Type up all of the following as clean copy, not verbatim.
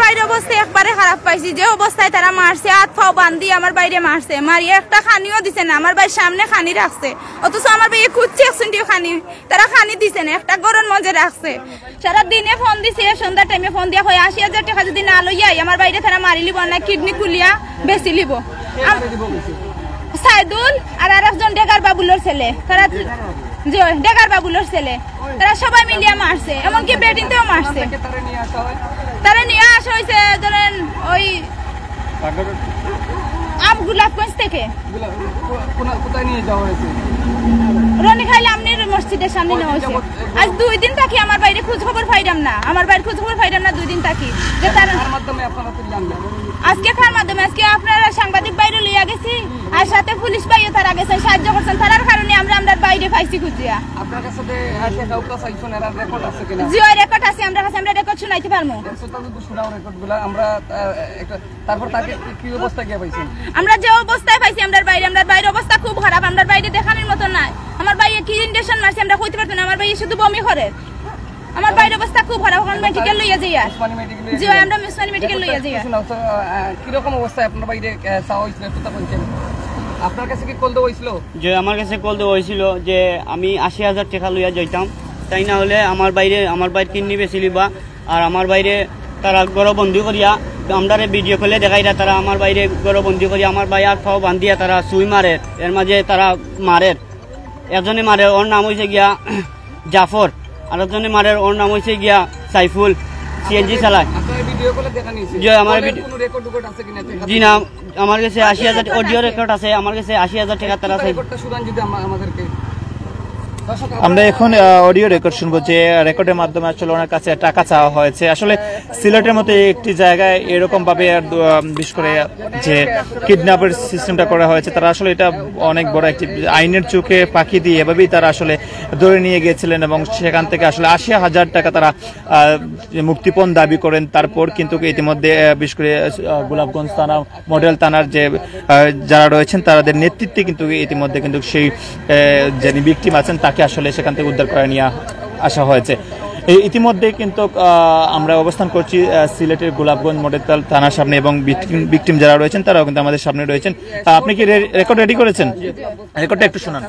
বাইরের অবস্থা একবারে খারাপ পাইছি, যে অবস্থায় তারা মারছে, হাত পাও বান্ধি আমার বাইরে মারছে, মারিয়ে একটা খানিও দিছে না, আমার ভাই সামনে খানি রাখছে, অথচ আমার ভাই খুঁজছে একশনটিও খানি, তারা খানি দিছে না, একটা গরম মজে রাখছে। সারা দিনে ফোন দিছে, সন্ধ্যার টাইমে ফোন দিয়া হয় 80,000 টাকা যদি না লইয়া আমার বাইরে তারা মারি লিব না, কিডনি খুলিয়া বেশি লিব। সাইদুল আর একজন ডেগার বাবুলোর ছেলে, তারা ডেগার বাবুলোর ছেলে, তারা সবাই মিলিয়ে মারছে, এমনকি বেটিংতেও মারছে। তারা নিয়ে আসা হয়েছে ধরেন ওই গোলাপগঞ্জ থেকে। রনি খাইলে আমনির মসজিদের সামনে নেওয়া হয়েছে। আজ 2 দিন থাকি আমার বাইরে খোঁজ খবর পাইলাম না, আমার বাইরে খোঁজ খবর পাইলাম না 2 দিন থাকি। যে তার আজকে কার মাধ্যমে, আজকে আপনারা সাংবাদিক বাইরে লইয়া গেছি, আর সাথে পুলিশ ভাইও তারা গেছে, সাহায্য করছেন, তার কারণে আমরা বাইরে পাইছি খুঁজিয়া। আপনার কাছে জিও রেকর্ড আছে, আমরা কাছে আমরা রেকর্ড শুনাইতে পারবো। আমরা যে অবস্থায় পাইছি আমরা বাইরে অবস্থা খুব খারাপ, আমরা বাইরে দেখানোর মতো নাই। আমার ভাইয়ে কি ইনজেকশন মারছে আমরা কইতে পারতাম না, আমার ভাইয়ে শুধু বমি করে। আমার বাইরে অবস্থা খুব খারাপ, এখন মেডিকেল লইয়া যাই। জি আমরা মিসমানি মেডিকেল লইয়া যাই। কি রকম অবস্থায় আপনার বাইরে চাওয়া হইছিল কথা বলছেন? আপনার কাছে কি কল দেওয়া হইছিল? যে আমার কাছে কল দেওয়া হয়েছিল যে আমি 80,000 টাকা লইয়া যাইতাম, তাই না হলে আমার বাইরে কিডনি বেশি লিবা। আর আমার বাইরে তারা গড়বন্দি করিয়া আমরা ভিডিও কলে দেখাইরা তারা আমার বাইরে গড়বন্দি করিয়া আমার ভাই আর ফাও বান্ধিয়া তারা সুই মারে, এর মাঝে তারা মারে। একজনে মারে, ওর নাম হয়েছে গিয়া জাফর, আর একজনে মারে, ওর নাম হয়েছে গিয়া সাইফুল, সিএনজি চালায়। জি না, আমার কাছে 80,000 অডিও রেকর্ড আছে, আমার কাছে 80,000 টাকা তারা। আমরা এখন অডিও রেকর্ড শুনবো, যে রেকর্ডের মাধ্যমে আসলে ওনার কাছে টাকা চাওয়া হয়েছে। আসলে সিলেটের মতো একটি জায়গায় এরকম ভাবে বিশেষ করে যে কিডন্যাপের সিস্টেমটা করা হয়েছে, তারা আসলে এটা অনেক বড় একটি আইনের চোখে পাখি দিয়ে এভাবেই তারা আসলে ধরে নিয়ে গিয়েছিলেন, এবং সেখান থেকে আসলে 80,000 টাকা তারা মুক্তিপণ দাবি করেন। তারপর কিন্তু ইতিমধ্যে বিশেষ করে গোলাপগঞ্জ থানা, মডেল থানার যে যারা রয়েছেন তাদের নেতৃত্বে কিন্তু ইতিমধ্যে কিন্তু সেই যিনি ভিকটিম আছেন তাকে আসলে সেখান থেকে উদ্ধার করে নিয়ে আসা হয়েছে। ইতিমধ্যে কিন্তু আমরা অবস্থান করছি সিলেটের গোলাপগঞ্জ মডেল থানার সামনে, এবং ভিকটিম যারা রয়েছেন তারাও কিন্তু আমাদের সামনে রয়েছেন। আপনি কি রেকর্ড রেডি করেছেন? রেকর্ডটা একটু শোনান।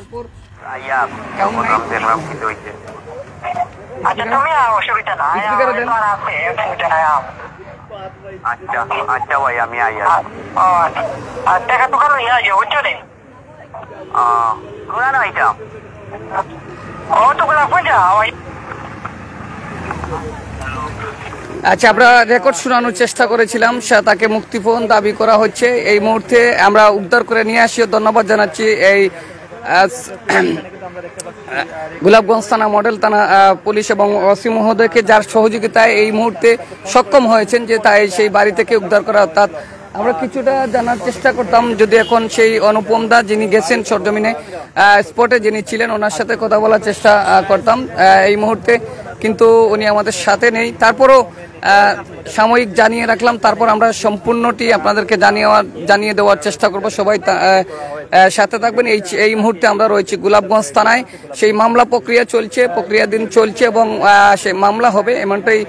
আচ্ছা, আমরা রেকর্ড শোনানোর চেষ্টা করেছিলাম, তাকে মুক্তিপণ দাবি করা হচ্ছে। এই মুহূর্তে আমরা উদ্ধার করে নিয়ে আসি, ধন্যবাদ জানাচ্ছি এই গোলাপগঞ্জ থানা, মডেল থানা পুলিশ এবং ওসি মহোদয়কে, যার সহযোগিতায় এই মুহূর্তে সক্ষম হয়েছেন যে তাই সেই বাড়ি থেকে উদ্ধার করা। অর্থাৎ আমরা কিছুটা জানার চেষ্টা করতাম, যদি এখন সেই অনুপম দা যিনি গেছেন সরজমিনে স্পটে যিনি ছিলেন, ওনার সাথে কথা বলার চেষ্টা করতাম। এই মুহূর্তে কিন্তু উনি আমাদের সাথে নেই, তারপরও সাময়িক জানিয়ে রাখলাম, তারপর আমরা সম্পূর্ণটি আপনাদেরকে জানিয়ে দেওয়ার চেষ্টা করব। সবাই সাথে থাকবেন। এই মুহূর্তে আমরা রয়েছি গোলাপগঞ্জ থানায়, সেই মামলা প্রক্রিয়াধীন চলছে এবং সেই মামলা হবে এমনটাই